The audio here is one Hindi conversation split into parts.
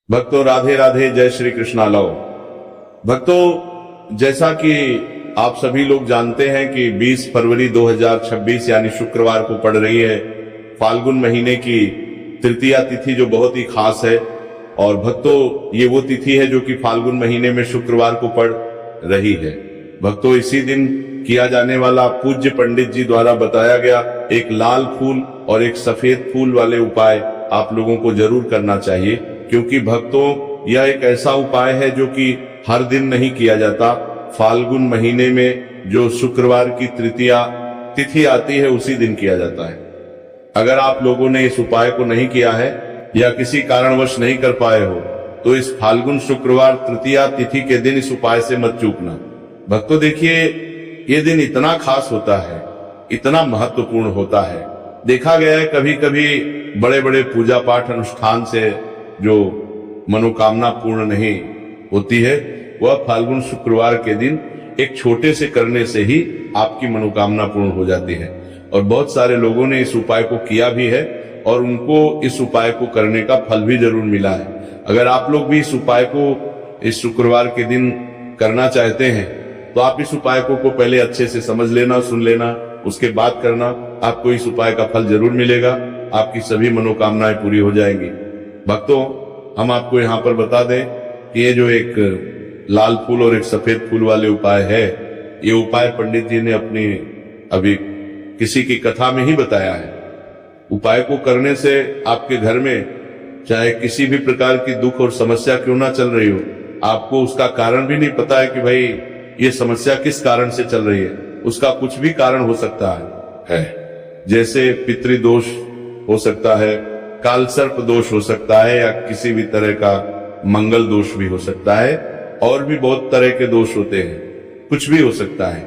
भक्तों राधे राधे, जय श्री कृष्णा लाओ। भक्तों, जैसा कि आप सभी लोग जानते हैं कि 20 फरवरी 2026 यानी शुक्रवार को पड़ रही है फाल्गुन महीने की तृतीया तिथि, जो बहुत ही खास है। और भक्तों, ये वो तिथि है जो कि फाल्गुन महीने में शुक्रवार को पड़ रही है। भक्तों, इसी दिन किया जाने वाला पूज्य पंडित जी द्वारा बताया गया एक लाल फूल और एक सफेद फूल वाले उपाय आप लोगों को जरूर करना चाहिए, क्योंकि भक्तों यह एक ऐसा उपाय है जो कि हर दिन नहीं किया जाता। फाल्गुन महीने में जो शुक्रवार की तृतीया तिथि आती है उसी दिन किया जाता है। अगर आप लोगों ने इस उपाय को नहीं किया है या किसी कारणवश नहीं कर पाए हो तो इस फाल्गुन शुक्रवार तृतीया तिथि के दिन इस उपाय से मत चूकना। भक्तों देखिए, ये दिन इतना खास होता है, इतना महत्वपूर्ण होता है। देखा गया है कभी कभी बड़े बड़े पूजा पाठ अनुष्ठान से जो मनोकामना पूर्ण नहीं होती है, वह फाल्गुन शुक्रवार के दिन एक छोटे से करने से ही आपकी मनोकामना पूर्ण हो जाती है। और बहुत सारे लोगों ने इस उपाय को किया भी है और उनको इस उपाय को करने का फल भी जरूर मिला है। अगर आप लोग भी इस उपाय को इस शुक्रवार के दिन करना चाहते हैं तो आप इस उपाय को पहले अच्छे से समझ लेना, सुन लेना, उसके बाद करना। आपको इस उपाय का फल जरूर मिलेगा, आपकी सभी मनोकामनाएं पूरी हो जाएंगी। भक्तों, हम आपको यहाँ पर बता दें कि ये जो एक लाल फूल और एक सफेद फूल वाले उपाय है, ये उपाय पंडित जी ने अपनी अभी किसी की कथा में ही बताया है। उपाय को करने से आपके घर में चाहे किसी भी प्रकार की दुख और समस्या क्यों ना चल रही हो, आपको उसका कारण भी नहीं पता है कि भाई ये समस्या किस कारण से चल रही है, उसका कुछ भी कारण हो सकता है। जैसे पितृदोष हो सकता है, काल सर्प दोष हो सकता है, या किसी भी तरह का मंगल दोष भी हो सकता है, और भी बहुत तरह के दोष होते हैं, कुछ भी हो सकता है।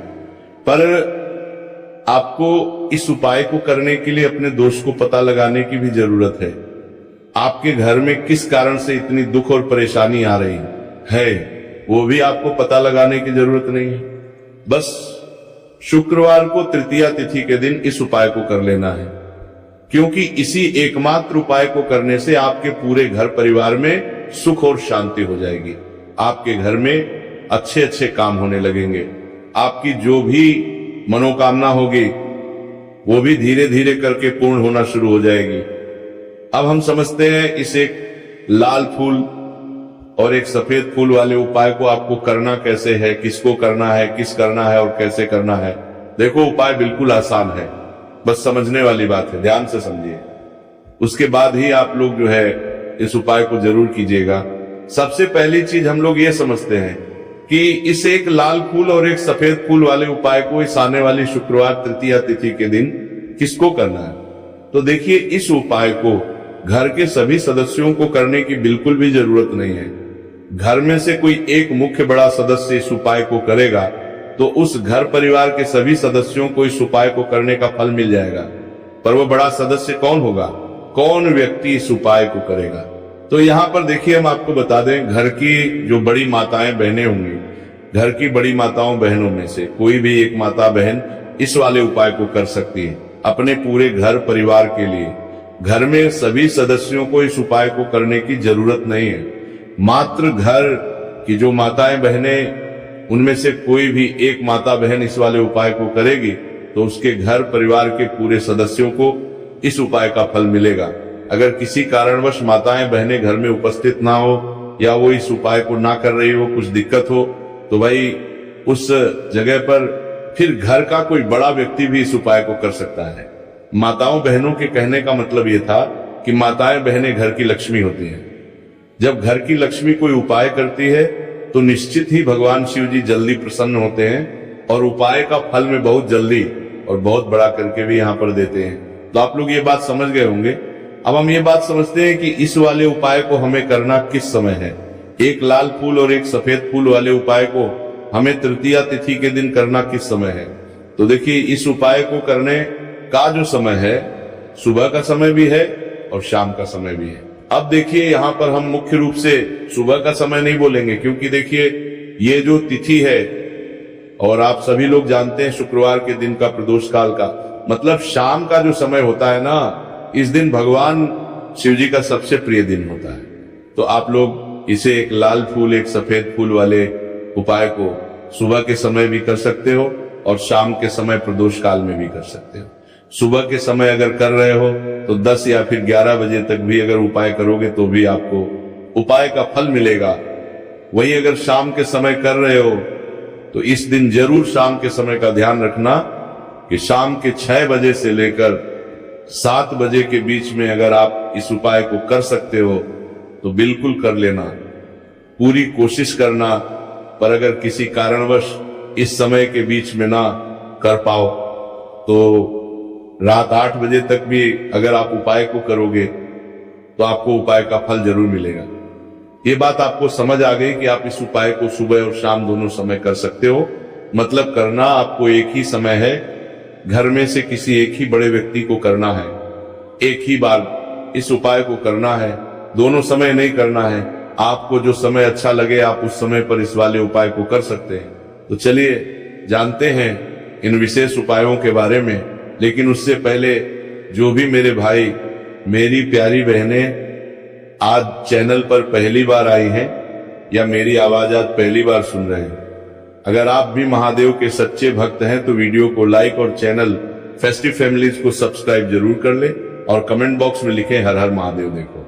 पर आपको इस उपाय को करने के लिए अपने दोष को पता लगाने की भी जरूरत है। आपके घर में किस कारण से इतनी दुख और परेशानी आ रही है, वो भी आपको पता लगाने की जरूरत नहीं है। बस शुक्रवार को तृतीया तिथि के दिन इस उपाय को कर लेना है, क्योंकि इसी एकमात्र उपाय को करने से आपके पूरे घर परिवार में सुख और शांति हो जाएगी। आपके घर में अच्छे अच्छे काम होने लगेंगे, आपकी जो भी मनोकामना होगी वो भी धीरे धीरे करके पूर्ण होना शुरू हो जाएगी। अब हम समझते हैं इस एक लाल फूल और एक सफेद फूल वाले उपाय को आपको करना कैसे है, किसको करना है, किस करना है और कैसे करना है। देखो, उपाय बिल्कुल आसान है, बस समझने वाली बात है, ध्यान से समझिए। उसके बाद ही आप लोग जो है इस उपाय को जरूर कीजिएगा। सबसे पहली चीज हम लोग ये समझते हैं कि इस एक लाल फूल और एक सफेद फूल वाले उपाय को इस आने वाली शुक्रवार तृतीया तिथि के दिन किसको करना है। तो देखिए, इस उपाय को घर के सभी सदस्यों को करने की बिल्कुल भी जरूरत नहीं है। घर में से कोई एक मुख्य बड़ा सदस्य इस उपाय को करेगा तो उस घर परिवार के सभी सदस्यों को इस उपाय को करने का फल मिल जाएगा। पर वो बड़ा सदस्य कौन होगा, कौन व्यक्ति इस उपाय को करेगा? तो यहाँ पर देखिए, हम आपको बता दें, घर की जो बड़ी माताएं बहनें होंगी, घर की बड़ी माताओं बहनों में से कोई भी एक माता बहन इस वाले उपाय को कर सकती है अपने पूरे घर परिवार के लिए। घर में सभी सदस्यों को इस उपाय को करने की जरूरत नहीं है। मात्र घर की जो माताएं बहनें, उनमें से कोई भी एक माता बहन इस वाले उपाय को करेगी तो उसके घर परिवार के पूरे सदस्यों को इस उपाय का फल मिलेगा। अगर किसी कारणवश माताएं बहनें घर में उपस्थित ना हो या वो इस उपाय को ना कर रही हो, कुछ दिक्कत हो, तो भाई उस जगह पर फिर घर का कोई बड़ा व्यक्ति भी इस उपाय को कर सकता है। माताओं बहनों के कहने का मतलब ये था कि माताएं बहनें घर की लक्ष्मी होती हैं। जब घर की लक्ष्मी कोई उपाय करती है तो निश्चित ही भगवान शिव जी जल्दी प्रसन्न होते हैं और उपाय का फल में बहुत जल्दी और बहुत बड़ा करके भी यहाँ पर देते हैं। तो आप लोग ये बात समझ गए होंगे। अब हम ये बात समझते हैं कि इस वाले उपाय को हमें करना किस समय है। एक लाल फूल और एक सफेद फूल वाले उपाय को हमें तृतीया तिथि के दिन करना किस समय है। तो देखिए, इस उपाय को करने का जो समय है, सुबह का समय भी है और शाम का समय भी है। अब देखिए, यहाँ पर हम मुख्य रूप से सुबह का समय नहीं बोलेंगे, क्योंकि देखिए ये जो तिथि है, और आप सभी लोग जानते हैं शुक्रवार के दिन का प्रदोष काल का मतलब शाम का जो समय होता है ना, इस दिन भगवान शिव जी का सबसे प्रिय दिन होता है। तो आप लोग इसे एक लाल फूल एक सफेद फूल वाले उपाय को सुबह के समय भी कर सकते हो और शाम के समय प्रदोष काल में भी कर सकते हो। सुबह के समय अगर कर रहे हो तो 10 या फिर 11 बजे तक भी अगर उपाय करोगे तो भी आपको उपाय का फल मिलेगा। वही अगर शाम के समय कर रहे हो तो इस दिन जरूर शाम के समय का ध्यान रखना कि शाम के 6 बजे से लेकर 7 बजे के बीच में अगर आप इस उपाय को कर सकते हो तो बिल्कुल कर लेना, पूरी कोशिश करना। पर अगर किसी कारणवश इस समय के बीच में ना कर पाओ तो रात 8 बजे तक भी अगर आप उपाय को करोगे तो आपको उपाय का फल जरूर मिलेगा। ये बात आपको समझ आ गई कि आप इस उपाय को सुबह और शाम दोनों समय कर सकते हो। मतलब करना आपको एक ही समय है, घर में से किसी एक ही बड़े व्यक्ति को करना है, एक ही बार इस उपाय को करना है, दोनों समय नहीं करना है। आपको जो समय अच्छा लगे आप उस समय पर इस वाले उपाय को कर सकते हैं। तो चलिए जानते हैं इन विशेष उपायों के बारे में। लेकिन उससे पहले जो भी मेरे भाई मेरी प्यारी बहनें आज चैनल पर पहली बार आई हैं या मेरी आवाज आज पहली बार सुन रहे हैं, अगर आप भी महादेव के सच्चे भक्त हैं तो वीडियो को लाइक और चैनल फेस्टिव फैमिलीज को सब्सक्राइब जरूर कर ले और कमेंट बॉक्स में लिखें हर हर महादेव। देखो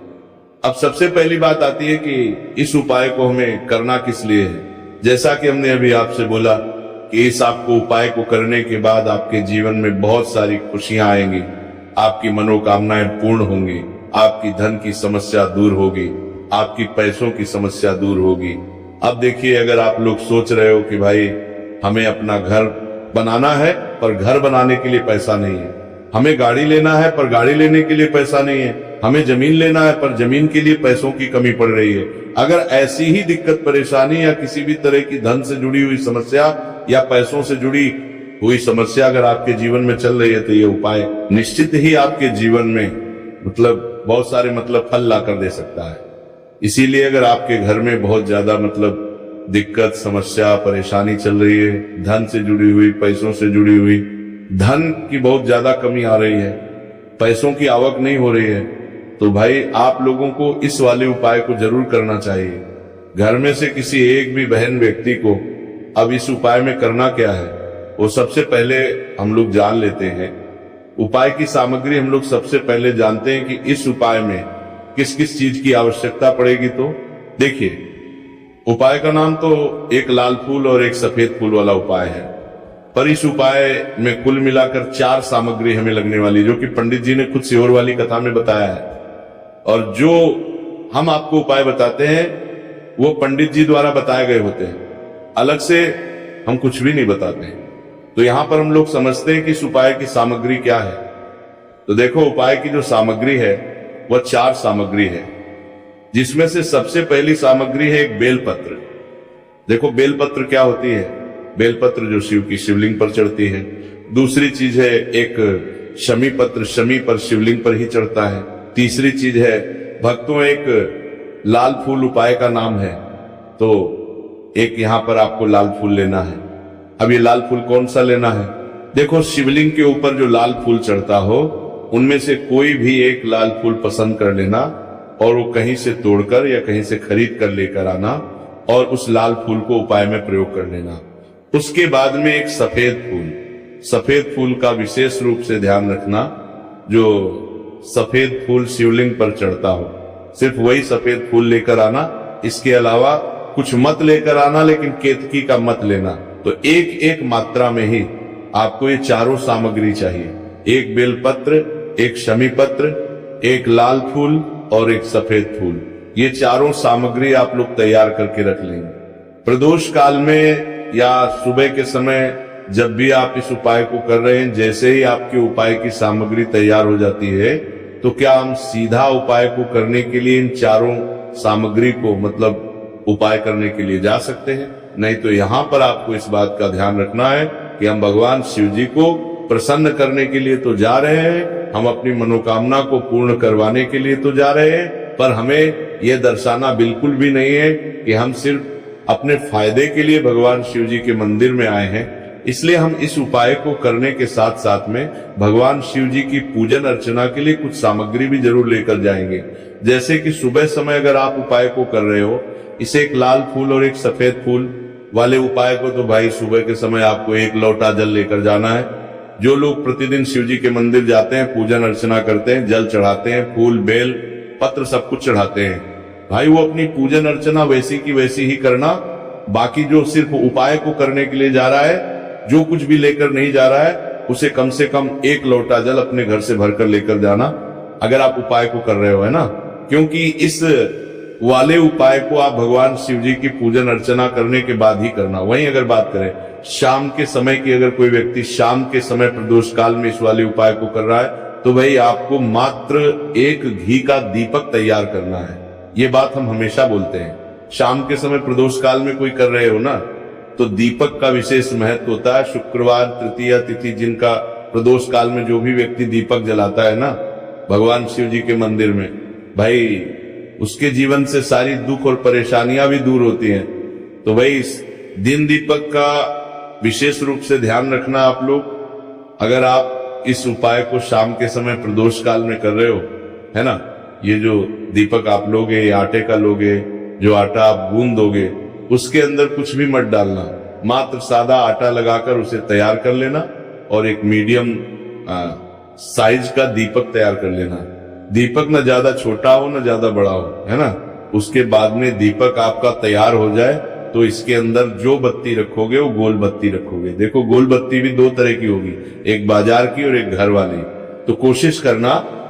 अब सबसे पहली बात आती है कि इस उपाय को हमें करना किस लिए है। जैसा कि हमने अभी आपसे बोला कि इस आपको उपाय को करने के बाद आपके जीवन में बहुत सारी खुशियां आएंगी, आपकी मनोकामनाएं पूर्ण होंगी, आपकी धन की समस्या दूर होगी, आपकी पैसों की समस्या दूर होगी। अब देखिए अगर आप लोग सोच रहे हो कि भाई हमें अपना घर बनाना है पर घर बनाने के लिए पैसा नहीं है, हमें गाड़ी लेना है पर गाड़ी लेने के लिए पैसा नहीं है, हमें जमीन लेना है पर जमीन के लिए पैसों की कमी पड़ रही है, अगर ऐसी ही दिक्कत परेशानी या किसी भी तरह की धन से जुड़ी हुई समस्या या पैसों से जुड़ी हुई समस्या अगर आपके जीवन में चल रही है तो ये उपाय निश्चित ही आपके जीवन में बहुत सारे फल ला कर दे सकता है। इसीलिए अगर आपके घर में बहुत ज्यादा दिक्कत समस्या परेशानी चल रही है, धन से जुड़ी हुई पैसों से जुड़ी हुई, धन की बहुत ज्यादा कमी आ रही है, पैसों की आवक नहीं हो रही है, तो भाई आप लोगों को इस वाले उपाय को जरूर करना चाहिए। घर में से किसी एक भी बहन व्यक्ति को अब इस उपाय में करना क्या है वो सबसे पहले हम लोग जान लेते हैं। उपाय की सामग्री हम लोग सबसे पहले जानते हैं कि इस उपाय में किस किस चीज की आवश्यकता पड़ेगी। तो देखिए उपाय का नाम तो एक लाल फूल और एक सफेद फूल वाला उपाय है, पर इस उपाय में कुल मिलाकर 4 सामग्री हमें लगने वाली, जो कि पंडित जी ने खुद सिहोर वाली कथा में बताया है। और जो हम आपको उपाय बताते हैं वो पंडित जी द्वारा बताए गए होते हैं, अलग से हम कुछ भी नहीं बताते हैं। तो यहां पर हम लोग समझते हैं कि इस उपाय की सामग्री क्या है। तो देखो उपाय की जो सामग्री है वह 4 सामग्री है, जिसमें से सबसे पहली सामग्री है एक बेलपत्र। देखो बेलपत्र क्या होती है, बेलपत्र जो शिव की शिवलिंग पर चढ़ती है। दूसरी चीज है एक शमी पत्र, शमी पर शिवलिंग पर ही चढ़ता है। तीसरी चीज है भक्तों एक लाल फूल उपाय का नाम है, तो एक यहां पर आपको लाल फूल लेना है। अब ये लाल फूल कौन सा लेना है, देखो शिवलिंग के ऊपर जो लाल फूल चढ़ता हो उनमें से कोई भी एक लाल फूल पसंद कर लेना और वो कहीं से तोड़कर या कहीं से खरीद कर लेकर आना और उस लाल फूल को उपाय में प्रयोग कर लेना। उसके बाद में एक सफेद फूल का विशेष रूप से ध्यान रखना, जो सफेद फूल शिवलिंग पर चढ़ता हो सिर्फ वही सफेद फूल लेकर आना, इसके अलावा कुछ मत लेकर आना, लेकिन केतकी का मत लेना। तो एक एक मात्रा में ही आपको ये चारों सामग्री चाहिए, एक बेलपत्र, एक शमी पत्र, एक लाल फूल और एक सफेद फूल। ये चारों सामग्री आप लोग तैयार करके रख लेंगे। प्रदोष काल में या सुबह के समय जब भी आप इस उपाय को कर रहे हैं, जैसे ही आपके उपाय की सामग्री तैयार हो जाती है तो क्या हम सीधा उपाय को करने के लिए इन चारों सामग्री को उपाय करने के लिए जा सकते हैं? नहीं, तो यहाँ पर आपको इस बात का ध्यान रखना है कि हम भगवान शिव जी को प्रसन्न करने के लिए तो जा रहे हैं, हम अपनी मनोकामना को पूर्ण करवाने के लिए तो जा रहे हैं, पर हमें यह दर्शाना बिल्कुल भी नहीं है कि हम सिर्फ अपने फायदे के लिए भगवान शिव जी के मंदिर में आए हैं। इसलिए हम इस उपाय को करने के साथ साथ में भगवान शिव जी की पूजन अर्चना के लिए कुछ सामग्री भी जरूर लेकर जाएंगे। जैसे कि सुबह समय अगर आप उपाय को कर रहे हो, इसे एक लाल फूल और एक सफेद फूल वाले उपाय को तो भाई सुबह के समय आपको एक लोटा जल लेकर जाना है। जो लोग प्रतिदिन शिव जी के मंदिर जाते हैं, पूजन अर्चना करते हैं, जल चढ़ाते हैं, फूल बेल पत्र सब कुछ चढ़ाते हैं, भाई वो अपनी पूजन अर्चना वैसी की वैसी ही करना। बाकी जो सिर्फ उपाय को करने के लिए जा रहा है, जो कुछ भी लेकर नहीं जा रहा है, उसे कम से कम एक लोटा जल अपने घर से भरकर लेकर जाना, अगर आप उपाय को कर रहे हो, है ना। क्योंकि इस वाले उपाय को आप भगवान शिव जी की पूजन अर्चना करने के बाद ही करना। वहीं अगर बात करें शाम के समय की, अगर कोई व्यक्ति शाम के समय प्रदोष काल में इस वाले उपाय को कर रहा है, तो भाई आपको मात्र एक घी का दीपक तैयार करना है। ये बात हम हमेशा बोलते हैं। शाम के समय प्रदोष काल में कोई कर रहे हो ना, तो दीपक का विशेष महत्व होता है। शुक्रवार तृतीया तिथि जिनका प्रदोष काल में जो भी व्यक्ति दीपक जलाता है ना भगवान शिव जी के मंदिर में, भाई उसके जीवन से सारी दुख और परेशानियां भी दूर होती हैं। तो भाई इस दिन दीपक का विशेष रूप से ध्यान रखना आप लोग। अगर आप इस उपाय को शाम के समय प्रदोष काल में कर रहे हो, है ना, ये जो दीपक आप लोगे, ये आटे का लोगे, जो आटा आप गूंद दोगे, उसके अंदर कुछ भी मत डालना, मात्र सादा आटा लगाकर उसे तैयार कर लेना और एक मीडियम साइज का दीपक तैयार कर लेना। दीपक न ज्यादा छोटा हो न ज्यादा बड़ा हो, है ना। उसके बाद में दीपक आपका तैयार हो जाए तो इसके अंदर जो बत्ती रखोगे वो गोल बत्ती रखोगे। देखो गोल बत्ती भी दो तरह की होगी, एक बाजार की और एक घर वाली। तो कोशिश करना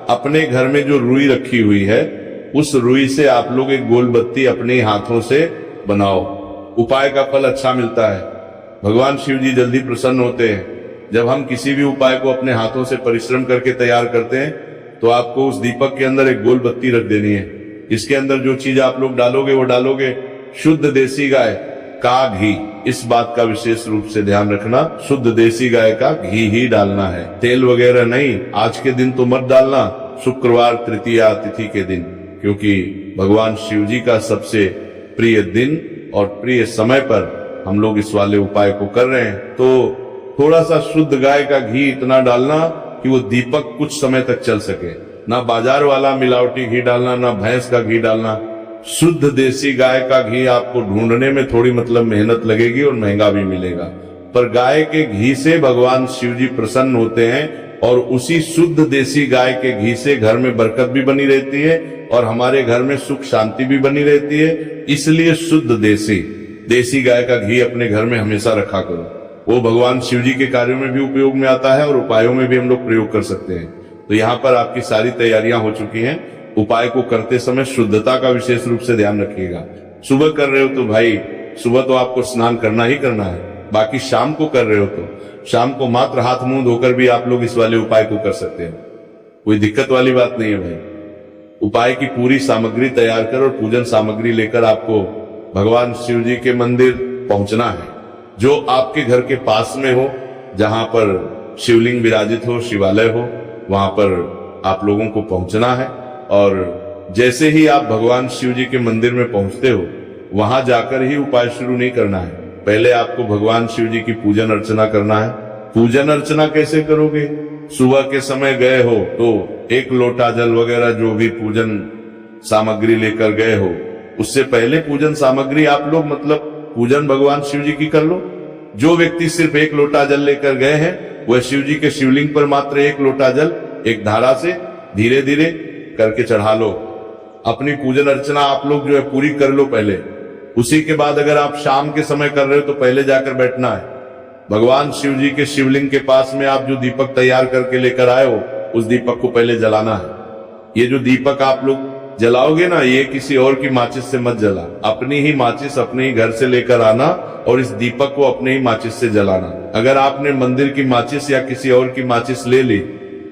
अपने घर में जो रुई रखी हुई है उस रुई से आप लोग एक गोल बत्ती अपने हाथों से बनाओ। उपाय का फल अच्छा मिलता है, भगवान शिव जी जल्दी प्रसन्न होते हैं। जब हम किसी भी उपाय को अपने हाथों से परिश्रम करके तैयार करते हैं तो आपको उस दीपक के अंदर एक गोल बत्ती रख देनी है। इसके अंदर जो चीज आप लोग डालोगे वो डालोगे शुद्ध देसी गाय का घी। इस बात का विशेष रूप से ध्यान रखना, शुद्ध देसी गाय का घी ही डालना है, तेल वगैरह नहीं। आज के दिन तो मत डालना, शुक्रवार तृतीया तिथि के दिन, क्योंकि भगवान शिव जी का सबसे प्रिय दिन और प्रिय समय पर हम लोग इस वाले उपाय को कर रहे हैं। तो थोड़ा सा शुद्ध गाय का घी इतना डालना कि वो दीपक कुछ समय तक चल सके। ना बाजार वाला मिलावटी घी डालना, ना भैंस का घी डालना। शुद्ध देसी गाय का घी आपको ढूंढने में थोड़ी मेहनत लगेगी और महंगा भी मिलेगा, पर गाय के घी से भगवान शिव जी प्रसन्न होते हैं और उसी शुद्ध देसी गाय के घी से घर में बरकत भी बनी रहती है और हमारे घर में सुख शांति भी बनी रहती है। इसलिए शुद्ध देसी गाय का घी अपने घर में हमेशा रखा करो। वो भगवान शिव जी के कार्यों में भी उपयोग में आता है और उपायों में भी हम लोग प्रयोग कर सकते हैं। तो यहाँ पर आपकी सारी तैयारियां हो चुकी हैं। उपाय को करते समय शुद्धता का विशेष रूप से ध्यान रखिएगा। सुबह कर रहे हो तो भाई सुबह तो आपको स्नान करना ही करना है। बाकी शाम को कर रहे हो तो शाम को मात्र हाथ मुंह धोकर भी आप लोग इस वाले उपाय को कर सकते हैं, कोई दिक्कत वाली बात नहीं है भाई। उपाय की पूरी सामग्री तैयार कर और पूजन सामग्री लेकर आपको भगवान शिव जी के मंदिर पहुंचना है, जो आपके घर के पास में हो, जहां पर शिवलिंग विराजित हो, शिवालय हो, वहां पर आप लोगों को पहुंचना है। और जैसे ही आप भगवान शिव जी के मंदिर में पहुंचते हो, वहां जाकर ही उपाय शुरू नहीं करना है। पहले आपको भगवान शिव जी की पूजन अर्चना करना है। पूजन अर्चना कैसे करोगे? सुबह के समय गए हो तो एक लोटा जल वगैरह जो भी पूजन सामग्री लेकर गए हो, उससे पहले पूजन सामग्री आप लोग पूजन भगवान शिव जी की कर लो। जो व्यक्ति सिर्फ एक लोटा जल लेकर गए हैं वह शिव जी के शिवलिंग पर मात्र एक लोटा जल एक धारा से धीरे धीरे करके चढ़ा लो। अपनी पूजन अर्चना आप लोग जो है पूरी कर लो पहले। उसी के बाद अगर आप शाम के समय कर रहे हो तो पहले जाकर बैठना है। भगवान शिव जी के शिवलिंग के पास में आप जो दीपक तैयार करके लेकर आए हो उस दीपक को पहले जलाना है। ये जो दीपक आप लोग जलाओगे ना, ये किसी और की माचिस से मत जला, अपनी ही माचिस अपने ही घर से लेकर आना और इस दीपक को अपने ही माचिस से जलाना। अगर आपने मंदिर की माचिस या किसी और की माचिस ले ली,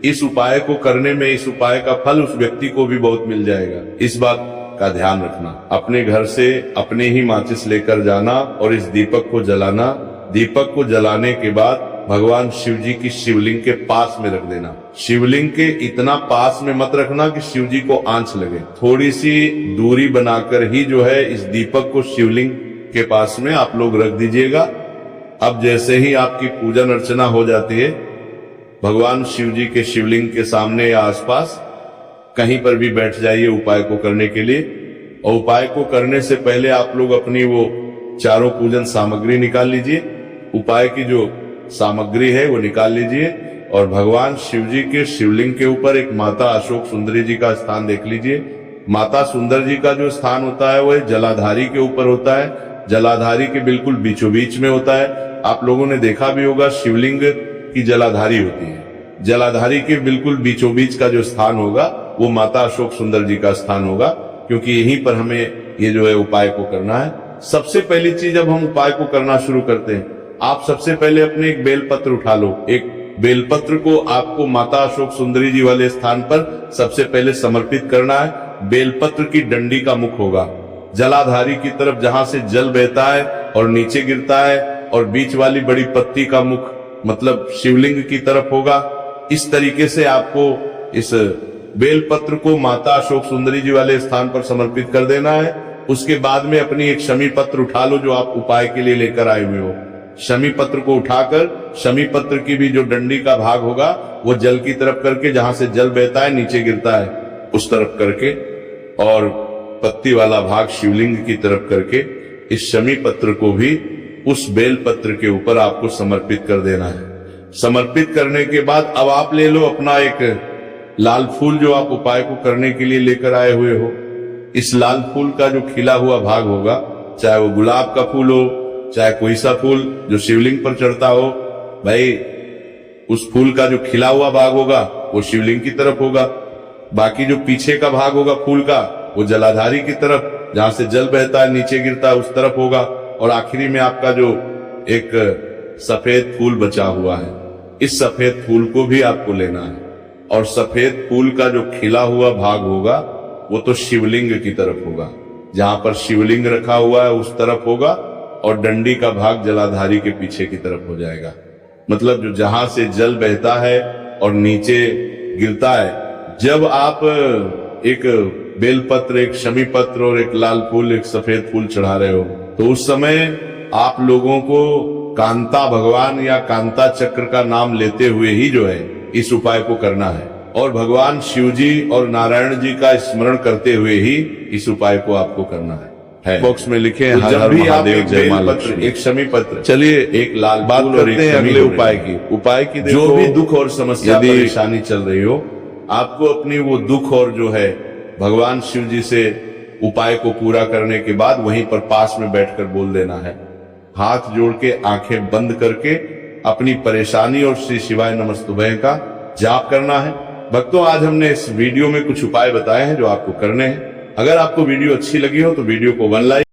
इस उपाय को करने में इस उपाय का फल उस व्यक्ति को भी बहुत मिल जाएगा। इस बात का ध्यान रखना। अपने घर से अपने ही माचिस लेकर जाना और इस दीपक को जलाना। दीपक को जलाने के बाद भगवान शिव जी की शिवलिंग के पास में रख देना। शिवलिंग के इतना पास में मत रखना कि शिव जी को आंच लगे, थोड़ी सी दूरी बनाकर ही जो है इस दीपक को शिवलिंग के पास में आप लोग रख दीजिएगा। अब जैसे ही आपकी पूजन अर्चना हो जाती है, भगवान शिव जी के शिवलिंग के सामने या आसपास कहीं पर भी बैठ जाइए उपाय को करने के लिए। और उपाय को करने से पहले आप लोग अपनी वो चारों पूजन सामग्री निकाल लीजिए। उपाय की जो सामग्री है वो निकाल लीजिए और भगवान शिव जी के शिवलिंग के ऊपर एक माता अशोक सुंदरी जी का स्थान देख लीजिए। माता सुंदर जी का जो स्थान होता है वह जलाधारी के ऊपर होता है, जलाधारी के बिल्कुल बीचों बीच में होता है। आप लोगों ने देखा भी होगा शिवलिंग की जलाधारी होती है, जलाधारी के बिल्कुल बीचों बीच का जो स्थान होगा वो माता अशोक सुंदर जी का स्थान होगा, क्योंकि यहीं पर हमें ये जो है उपाय को करना है। सबसे पहली चीज जब हम उपाय को करना शुरू करते हैं, आप सबसे पहले अपने एक बेलपत्र उठा लो। एक बेलपत्र को आपको माता अशोक सुंदरी जी वाले स्थान पर सबसे पहले समर्पित करना है। बेलपत्र की डंडी का मुख होगा जलाधारी की तरफ, जहां से जल बहता है और नीचे गिरता है, और बीच वाली बड़ी पत्ती का मुख मतलब शिवलिंग की तरफ होगा। इस तरीके से आपको इस बेलपत्र को माता अशोक सुंदरी जी वाले स्थान पर समर्पित कर देना है। उसके बाद में अपनी एक शमी पत्र उठा लो जो आप उपाय के लिए लेकर आए हुए हो। शमी पत्र को उठाकर शमी पत्र की भी जो डंडी का भाग होगा वो जल की तरफ करके, जहां से जल बहता है नीचे गिरता है उस तरफ करके, और पत्ती वाला भाग शिवलिंग की तरफ करके इस शमी पत्र को भी उस बेल पत्र के ऊपर आपको समर्पित कर देना है। समर्पित करने के बाद अब आप ले लो अपना एक लाल फूल जो आप उपाय को करने के लिए लेकर आए हुए हो। इस लाल फूल का जो खिला हुआ भाग होगा, चाहे वो गुलाब का फूल हो, चाहे कोई सा फूल जो शिवलिंग पर चढ़ता हो, भाई उस फूल का जो खिला हुआ भाग होगा वो शिवलिंग की तरफ होगा। बाकी जो पीछे का भाग होगा फूल का वो जलाधारी की तरफ, जहां से जल बहता है नीचे गिरता है उस तरफ होगा। और आखिरी में आपका जो एक सफेद फूल बचा हुआ है, इस सफेद फूल को भी आपको लेना है। और सफेद फूल का जो खिला हुआ भाग होगा वो तो शिवलिंग की तरफ होगा, जहां पर शिवलिंग रखा हुआ है उस तरफ होगा, और डंडी का भाग जलाधारी के पीछे की तरफ हो जाएगा। मतलब जो जहां से जल बहता है और नीचे गिरता है, जब आप एक बेलपत्र, एक शमी पत्र और एक लाल फूल, एक सफेद फूल चढ़ा रहे हो, तो उस समय आप लोगों को कांता भगवान या कांता चक्र का नाम लेते हुए ही जो है इस उपाय को करना है, और भगवान शिव जी और नारायण जी का स्मरण करते हुए ही इस उपाय को आपको करना है। बॉक्स में लिखे हैं, तो जब भी आप एक बेलपत्र, एक शमी पत्र, चलिए एक लाल बात फूल और करते हैं अगले उपाय की। उपाय की जो भी दुख और समस्या यदि परेशानी चल रही हो, आपको अपनी वो दुख और जो है भगवान शिव जी से उपाय को पूरा करने के बाद वहीं पर पास में बैठकर बोल देना है। हाथ जोड़ के आंखें बंद करके अपनी परेशानी और श्री शिवाय नमस्तुभय का जाप करना है। भक्तों, आज हमने इस वीडियो में कुछ उपाय बताए हैं जो आपको करने हैं। अगर आपको वीडियो अच्छी लगी हो तो वीडियो को 1 लाइक